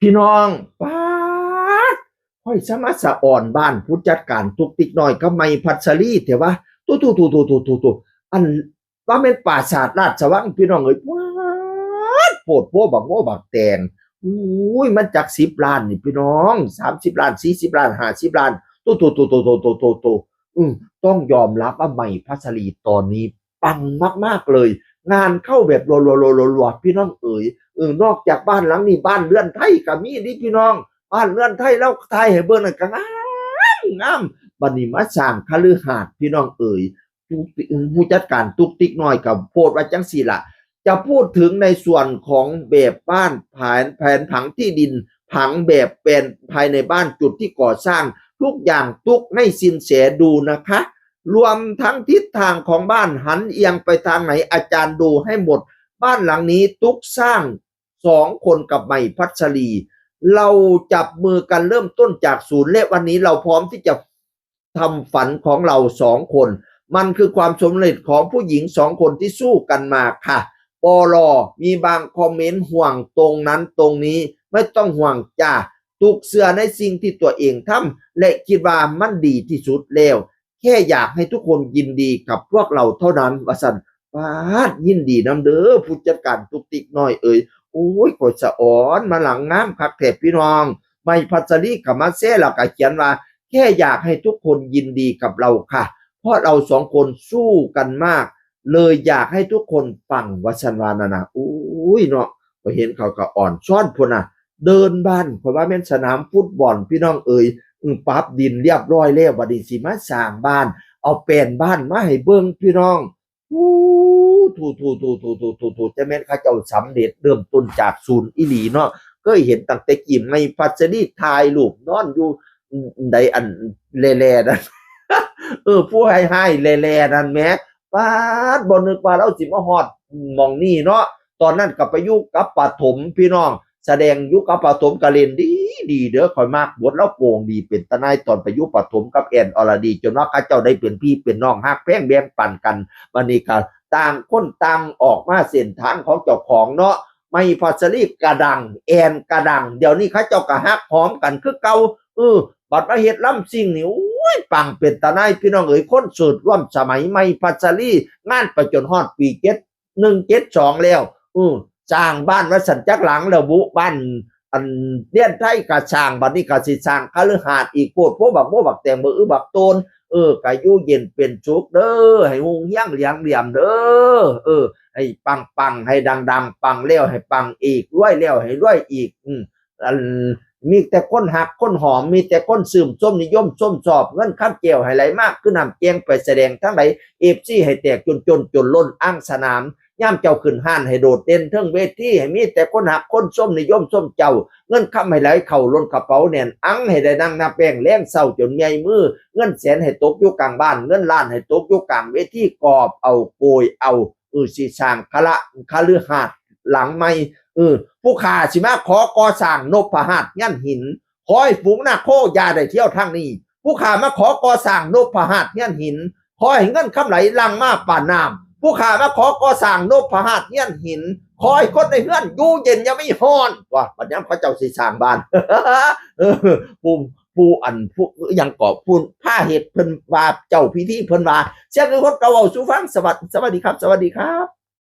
พี่น้องป๊าดค่อยสมาสะอ่อนบ้านผู้จัดการตุกติกน้อยก็ไม่พัสลีแต่ว่าตู้อันว่าเป็นป่าศาสตร์ราชวังพี่น้องเอ้ยว้าดโปดโป้บักโม่บักแตงอุ้ยมันจาก10 ล้านนี่พี่น้อง30 ล้าน40 ล้าน50 ล้านตู้ต้องยอมรับว่าใหม่พัสลีตอนนี้ปังมากๆเลยงานเข้าแบบรัวๆพี่น้องเอ๋ย นอกจากบ้านหลังนี้บ้านเรือนไทยก็มีนี่พี่น้องบ้านเรือนไทยแล้วไทยให้เบิ่งนั่นก็งามบัดนี้มาสร้างคฤหาสน์พี่น้องเอ๋ยผู้จัดการตุกติกน้อยกับโพดว่าจังซี่ล่ะจะพูดถึงในส่วนของแบบบ้านแผนผังที่ดินผังแบบเป็นภายในบ้านจุดที่ก่อสร้างทุกอย่างตุกให้สินแสดูนะคะรวมทั้งทิศทางของบ้านหันเอียงไปทางไหนอาจารย์ดูให้หมดบ้านหลังนี้ตุกสร้าง2 คนกับใหม่พัชรีเราจับมือกันเริ่มต้นจากศูนย์และวันนี้เราพร้อมที่จะทำฝันของเรา2 คนมันคือความสำเร็จของผู้หญิง2 คนที่สู้กันมาค่ะปลอมีบางคอมเมนต์ห่วงตรงนั้นตรงนี้ไม่ต้องห่วงจ้าตุกเสือในสิ่งที่ตัวเองทำและคิดว่ามันดีที่สุดแล้วแค่อยากให้ทุกคนยินดีกับพวกเราเท่านั้นว่าสันปาดยินดีนำเด้อผู้จัดการตุกติกน้อยเอ่ยโอ้ยกดสะอ่อนมาหลังงามคักแถบพี่น้องไม่พัสรีกับมาเซ่เราก็เขียนว่าแค่อยากให้ทุกคนยินดีกับเราค่ะเพราะเรา2 คนสู้กันมากเลยอยากให้ทุกคนฟังวัชนวานานะอุ้ยเนาะพอเห็นเขาก็อ่อนช้อนพุ่นน่ะเดินบ้านเพราะว่าแม่นสนามฟุตบอลพี่น้องเอ่ยปรับดินเรียบร้อยแล้วบัดนี้สิมาสร้างบ้านเอาแปลนบ้านมาให้เบิ่งพี่น้องอู้ถูจะแม่นเขาเจ้าสำเร็จเริ่มต้นจากศูนย์อีหลีเนาะเคยเห็นตั้งแต่กี่ในพัสดีถ่ายรูปนอนอยู่ใดอันแลๆนั่นผู้ให้แลๆนั่นแหมป๊าดบ่นึกว่าเราสิมาฮอดหม้องนี้เนาะตอนนั้นก็ไปอยู่กับปฐมพี่น้องแสดงอยู่กับปฐมก็เล่นดีเด้อข่อยมักบทแล้วโกงดีเป็นตาหน่ายตอนไปอยู่ปฐมกับแอนอรดีจนว่าเขาเจ้าได้เป็นพี่เป็นน้องฮักแพงแบ่งปันกันบัดนี้ก็ต่างคนต่างออกมาเส้นทางของเจ้าของเนาะไม่พอสลีกระดังแอนกระดังเดี๋ยวนี้เขาเจ้าก็ฮักพร้อมกันคือเก่าบัดมาเฮ็ดล้ำสิ่งนี่โอ้ยปังเป็นตาหน่ายพี่น้องเอ๋ยคนสุดร่วมสมัยไม่พัสลีงานไปจนฮอดปี172แล้วสร้างบ้านวัดสันจักหลังแล้วบุบ้านอันเลี้ยนไทยก็สร้างบัดนี้ก็สิสร้างคฤหาสน์อีกโพดโพบักโมบักแตงบักโตนก็อยู่เย็นเป็นสุขเด้อให้ฮุงเฮียงเหลียงเหลี่ยมเด้อให้ปังให้ดังปังแล้วให้ปังอีกรวยแล้วให้รวยอีกอันมีแต่คนหักคนหอมมีแต่คนซึมส้มนิยมส้มสอบเงินข้ามเกี่ยวให้ไหลมากขึ้นนำเกียงไปแสดงทั้งไหนFCให้แตกจนล้นอ้างสนามย่ำเจ้าขึ้นห้านให้โดดเด่นเทิงเวทีให้มีแต่คนหักคนส้มนิยมส้มเจ้าเงินค้ำให้ไหลเข่าล้นกระเป๋าแน่นอังให้ได้นั่งนับแป้งแรงเศร้าจนใหญ่มือเงินแสนให้ตกอยู่กลางบ้านเงินล้านให้ตกอยู่กลางเวทีกอบเอาโกยเอาสิสร้างคฤหาสน์หลังใหม่ผู้ข้าสิมาขอก่อสร้างนพหาสน์ยันหินขอให้ฝูงนาโคยาได้เที่ยวทางนี้ผู้ข้ามาขอก่อสร้างนพหาสน์ยันหินขอให้เงินคำไหลลังมาป่านน้ำผู้ข้ามาขอก่อสร้างนพหาสน์ยันหินขอให้คนในเฮือนอยู่เย็นอย่าไม่ฮ้อนว่าบัดนี้พระเจ้าสิสร้างบ้านผู้ยังกอบผู้ผ้าเห็ดเพิ่นว่าเจ้าพิธีเพิ่นว่าเสียคือคนเก่าเอาสู่ฟังสวัสดีครับ